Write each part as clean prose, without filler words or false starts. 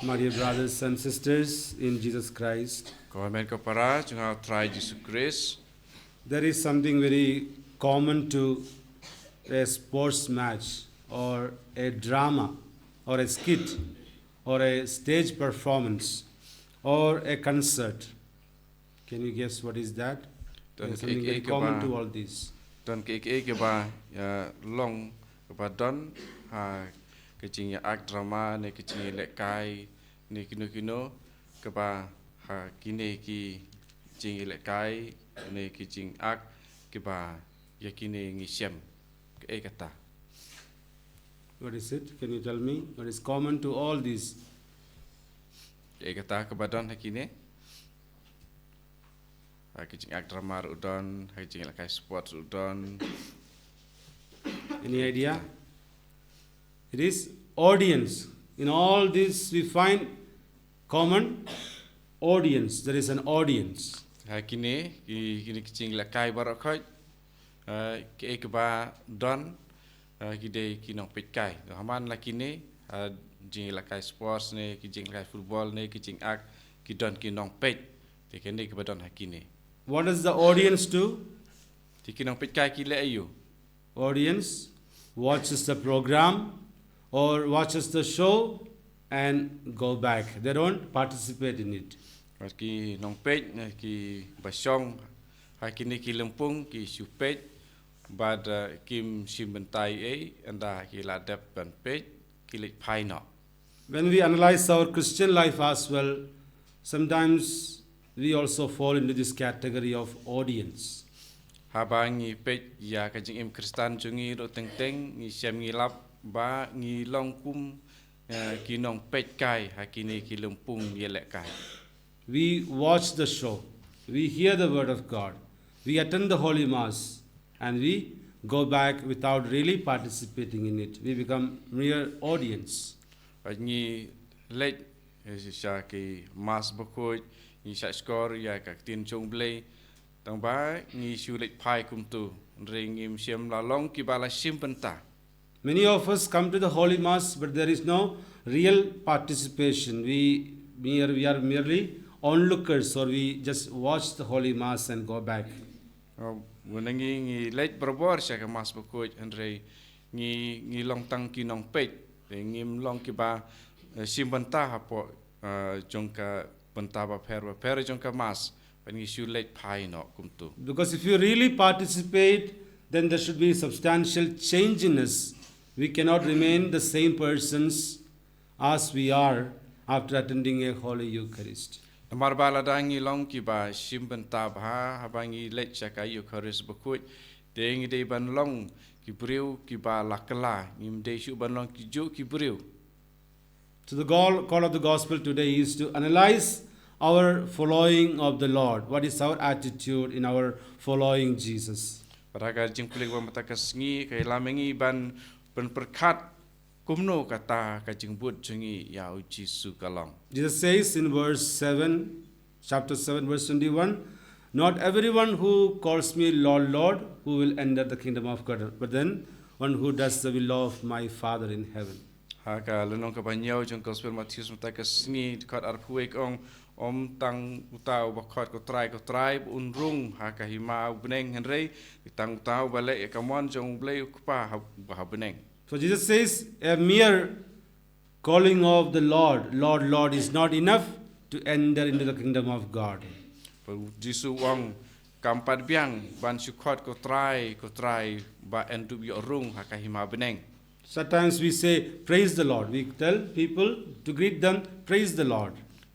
My dear brothers and sisters in Jesus Christ, Komen ko para junga try Jisu Christ. there is something very common to a sports match or a drama or a skit or a stage performance or a concert. Can you guess what is that? There is something very common to all these. Don ke ba ya long ke ba don ha ke jing ya ak drama ne ke jing le kai ne kino ke ba ha kine ki jing le kai ne ke jing ak ke ba ya kine ngi sem ke kata. What is it? Can you tell me? What is common to all these? Ke kata ke ba don ha kine ha ke jing ak drama udon ha jing le kai sport udon. Any idea? It is audience. In all this we find common audience. There is an audience. Ha kine ki jing le kai barakhoi ke ba don ki de ki nong pit kai haman la kine jing la kai sports ne ki jing la football ne ki jing ak ki don ki nong pit te ke ne ki ba don ha kine. What does the audience do? Ti ki nong pit kai ki le ayu. Audience watches the program or watches the show and go back. They don't participate in it. Ki nong pit ki ba song ha kine ki lempung ki su pit bad kim simbentai anda ki la dep ban pit ki le pai no. When we analyze our Christian life as well, sometimes we also fall into this category of audience. Habangi pet ya ka jing im Kristan jungi ro teng teng ngi sem ngi lap ba ngi long kum ki nong pet kai hakini ki lumpung yelek kai. We watch the show, we hear the word of God, we attend the Holy Mass, and we go back without really participating in it. We become mere audience. Ngi lek sha ki mas bokoi ngi sa score ya ka tin chung blei tang ba ngi su lek pai kum tu ring im sem la long ki bala simpenta. Many of us come to the Holy Mass, but there is no real participation. We are merely onlookers, or we just watch the Holy Mass and go back. Wenangi ngi lek berbor sha ka mas bokoi andre ngi long tang ki nong pet ngim long ki ba simpenta hapo jongka benta ba per jongka mas when you should let pai no kumtu. Because if you really participate, then there should be substantial change in us. We cannot remain the same persons as we are after attending a Holy Eucharist. Amar bala dangi long ki ba simpenta ba habangi let chaka Eucharist bakut deng de ban long ki briu ki ba lakala ngim de shu ban long ki jo ki briu. So the call of the gospel today is to analyze our following of the Lord. What is our attitude in our following Jesus? Paraga jing kulik ba matakas ngi kay lamengi ban perkat kumno kata ka jing bud jungi ya Jisu kalong. Jesus says in chapter 7, verse 21, not everyone who calls me Lord, Lord, who will enter the kingdom of God, but then one who does the will of my Father in heaven. Haka lenong ka banyaw jong gospel Matthew matakas ngi kat arpuek om tang utau bakot ko try unrung haka hima Bneng henrei tang utau balik kamon jong blei kupa bah Bneng. So Jesus says a mere calling of the Lord, Lord, Lord is not enough to enter into the kingdom of God. Jisu wong kampat biang ban sukot ko try ba endu bi rung haka hima Bneng. Sometimes we say, praise the Lord. We tell people to greet them, praise the Lord.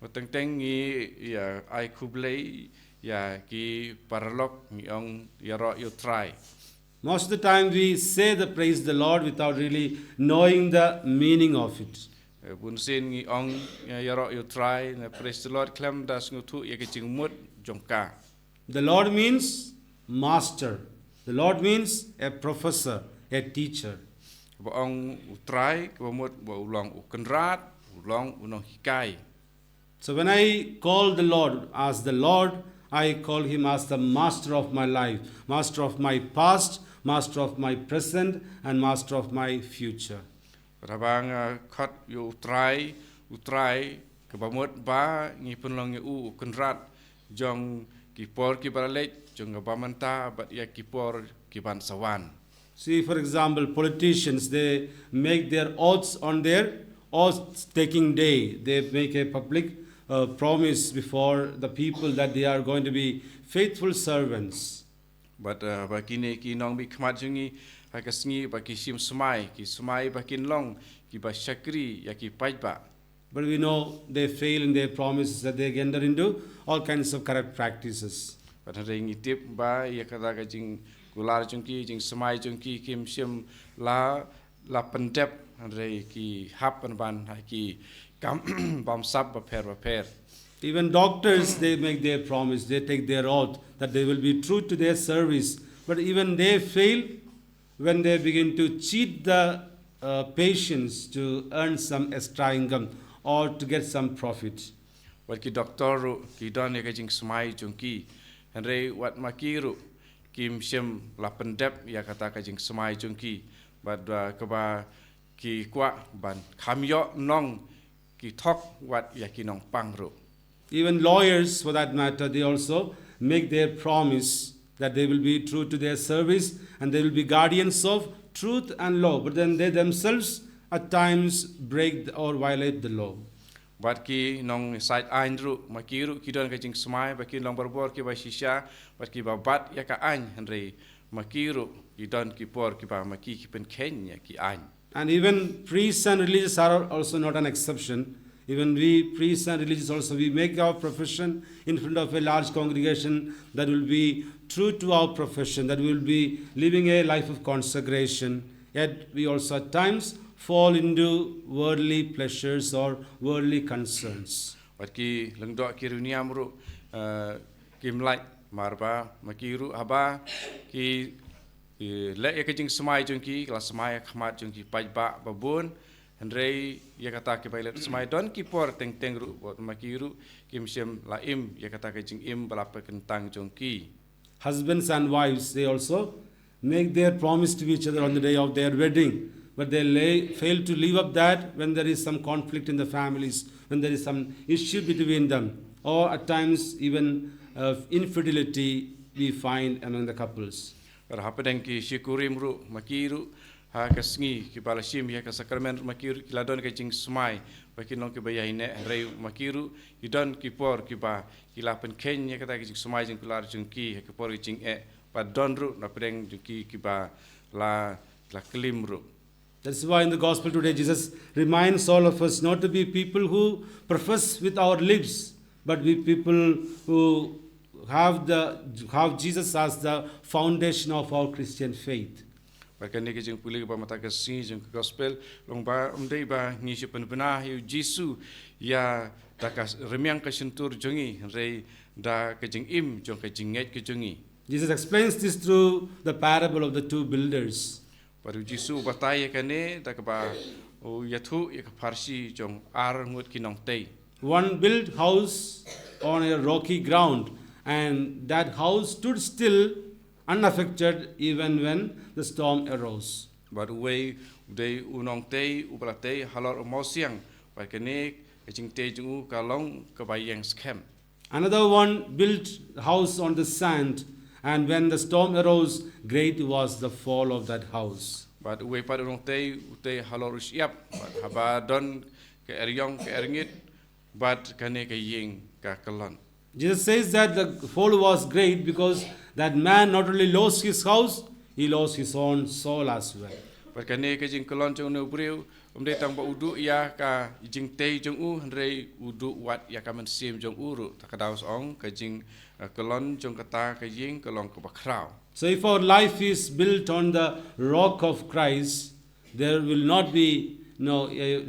Teng teng ngi ya ai kublei ya ki paralok ngi ong ya ro you try. Most of the time we say the praise the Lord without really knowing the meaning of it. Bun sin ngi ong ya ro you try na praise the Lord Khlem das ngutu ya ki ching mut jongka. The Lord means master. The Lord means a professor, a teacher. Ba ong try ba mut ba ulong ukenrat ulong unong hikai. So when I call the Lord as the Lord, I call him as the master of my life, master of my past, master of my present, and master of my future. Rabang khot you try utrai ke bamot ba ngi penlong u kenrat jong ki por ki baralek jong bamanta bat ya ki por ki ban sawan. See, for example, politicians, they make their oaths on their oath-taking day. They make a public promise before the people that they are going to be faithful servants. But ba kini ki nong bi khmat jungi ha ka sngi ba ki sim smai ba kin long ki ba shakri ya ki pajba. But we know they fail in their promises, that they enter into all kinds of corrupt practices. But ngi tip ba ya kata ka jing kular jungki jing smai jungki kim sim la pendep re ki happen ban ha ki kam bam sab ba per. Even doctors, they make their promise, they take their oath that they will be true to their service. But even they fail when they begin to cheat the patients to earn some extra income or to get some profit. Wat ki doctor ru ki don ya ka jing smai jungki re wat makiru kim sim la pendep ya kata ka jing smai jungki but ka ba ki kwa ban khamyo nong ki thok wat ya ki nong pangru. Even lawyers, for that matter, they also make their promise that they will be true to their service and they will be guardians of truth and law. But then they themselves at times break or violate the law. But ki nong side ain ru makiru ki don ka jing smai ba ki long barbor ki ba shisha but ki ba bat ya ka ain henry makiru ki don ki por ki ba maki ki pen kenya ki ain. And even priests and religious are also not an exception. Even we priests and religious also, we make our profession in front of a large congregation that will be true to our profession, that we will be living a life of consecration. Yet we also at times fall into worldly pleasures or worldly concerns. Wat ki lengdo ki runiam ru kim like marba makiru haba ki le ya kajing smai jungki kelas smai khmat jungki pajba babun Henry ya kata ke pilot semai don ki por teng ru bot makiru kim sim laim ya kata ke jing im balapa kentang jongki. Husbands and wives, they also make their promise to each other on the day of their wedding, but they fail to live up that when there is some conflict in the families, when there is some issue between them, or at times even infidelity we find among the couples. Rahapadeng ki shikurim ru makiru ha kasngi ki balasim ya ka sakramen makiru ki ladon ka jing smai ba ki long ki bayai rei makiru idon ki por ki ba ki lapen kenya kata ki jing smai jing kular jing ki ki por ki jing pa don ru na preng jing ki ba la klim ru. That's why in the gospel today Jesus reminds all of us not to be people who profess with our lips, but be people who have Jesus as the foundation of our Christian faith. Bahkan ni kejeng pulih ba mata kasih jeng gospel long ba umdai ba ngisi penbena yu Jisu ya dakas remiang kasentur jongi rei da kejeng im jong kejeng nget kejongi. Jesus explains this through the parable of the two builders. Baru Jisu batai kane da ba o yathu ya farsi jong ar ngut kinong tei. One built house on a rocky ground, and that house stood still, unaffected even when the storm arose. Baru wei udai unong tei ubalatei halor mosiang ba kane kejeng tei jong kalong kebayang scam. Another one built the house on the sand, and when the storm arose, great was the fall of that house. But wei pada unong tei utei halor siap haba don ke eryong ke eringit but kane ke ying ka kalon. Jesus says that the fall was great because that man not only lost his house, he lost his own soul as well. But kane ke jing kalon jong no breu umde tang ba udu ya ka jing tei jong u hendrei udu wat ya ka men sim jong uru takadaus ong ke jing kalon jong kata ke ying kalong ke bakrau. So if our life is built on the rock of Christ, there will not be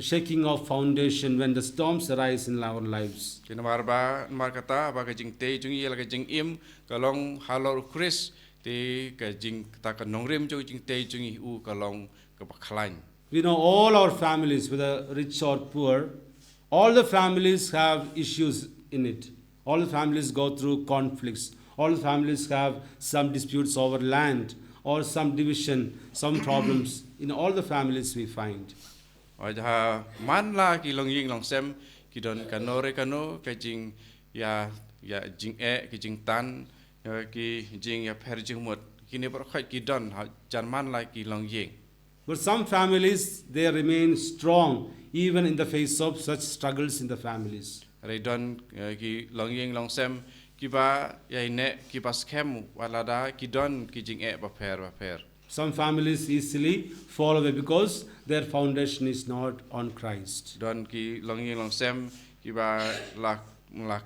shaking of foundation when the storms arise in our lives. Kena marba mar kata ba ke jing tei jong i la ke jing im kalong halor Chris te ke jing kata ka nongrim jong jing tei jong i u kalong ke baklain. We know all our families, whether rich or poor, all the families have issues in it. All the families go through conflicts. All the families have some disputes over land or some division, some problems. In all the families we find. Wajah man la ki long ying long sem ki don kanore kano ka jing ya jing ki jing tan ki jing ya per jing mot kini ber khoi ki don jan man la ki long ying. But some families, they remain strong even in the face of such struggles in the families. Re don ki long ying long sem ki ba ya ne ki ba scam wala da ki don ki jing ba per. Some families easily fall away because their foundation is not on Christ. Don ki long ying long sem ki ba la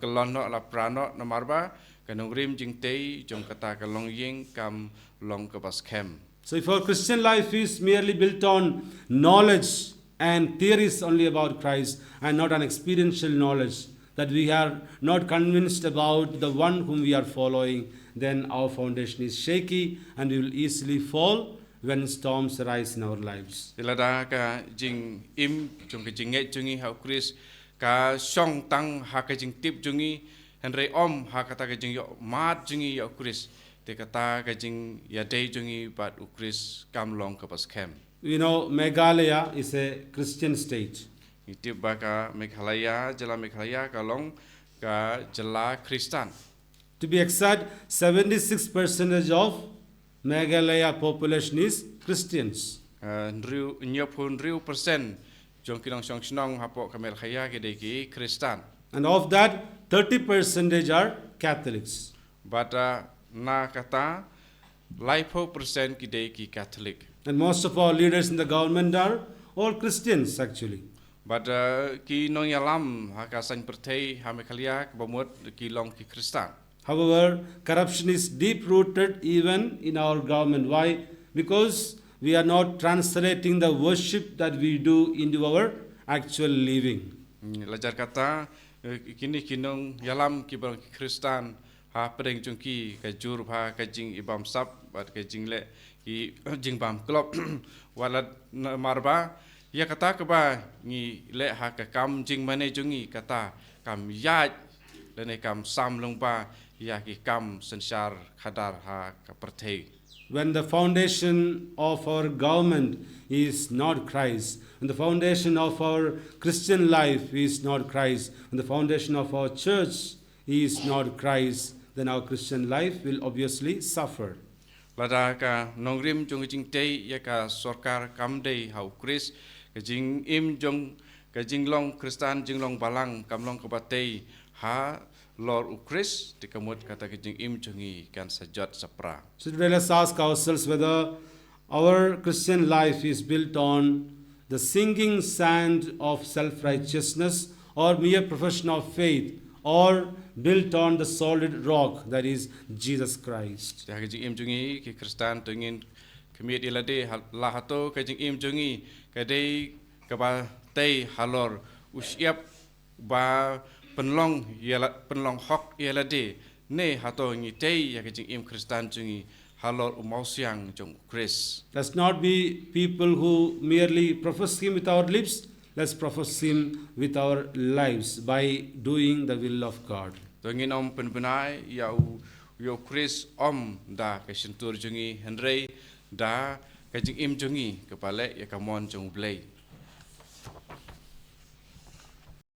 kelon no la prano na marba kanong rim jing tei jong kata ka long ying kam long ka ba scam. So if our Christian life is merely built on knowledge and theories only about Christ and not on experiential knowledge, that we are not convinced about the one whom we are following, then our foundation is shaky and we will easily fall when storms arise in our lives. Ilada ka jing im jong ka jing jungi ha Chris ka song tang ha ka jing tip jungi henry om ha kata ka jing yo mat jungi yo Chris te kata ka jing ya day jungi bat u Chris kam long ka pas kem. You know, Meghalaya is a Christian state. Itip ba ka Meghalaya ka long ka jala Kristan. To be exact, 76% of Meghalaya population is Christians. Nyopun riu persen jong kinong song snong hapo ka Meghalaya ke de ki Kristan. And of that, 30% are Catholics. But na kata 5% ki de ki Catholic. And most of our leaders in the government are all Christians actually. But ki nong yalam ha ka san pertei ha Meghalaya ka bomot ki long ki Kristan. However, corruption is deep rooted even in our government. Why? Because we are not translating the worship that we do into our actual living. Lajar kata kini kinong yalam ki barang Kristan ha pedeng jungki ka jur ha ka jing ibam sap bat ka jing le ki jing bam klop wala marba ya kata ka ba ngi le ha ka kam jing mane jungi kata kam ya le kam sam long ba ya ki kam sansar khadar ha ka perthei. When the foundation of our government is not Christ, when the foundation of our Christian life is not Christ, when the foundation of our church is not Christ, then our Christian life will obviously suffer. Lada ka nongrim jong jing tei ya ka sorkar kam dei hau Chris ka jing im jong ka jing long Kristan jing long balang kam long ka batei ha Lord u Chris di kamut kata ka jing im jongi kan sajat sapra. So today let's ask ourselves whether our Christian life is built on the sinking sand of self-righteousness or mere profession of faith, or built on the solid rock that is Jesus Christ. Ka jing im jongi ki Kristan tengin kemiet ilade la hato ka jing im jongi ka dei ka ba tei halor usiap ba penlong hok ilade ne hato ngi tei ya ka jing im Kristan jongi halor umausiang jong Chris. Let's not be people who merely profess Him with our lips. Let's profess Him with our lives by doing the will of God. Tengin om penbenai yo Chris om da ka sentur jongi henrei da ka jing im jongi kepale ya ka mon jong blai.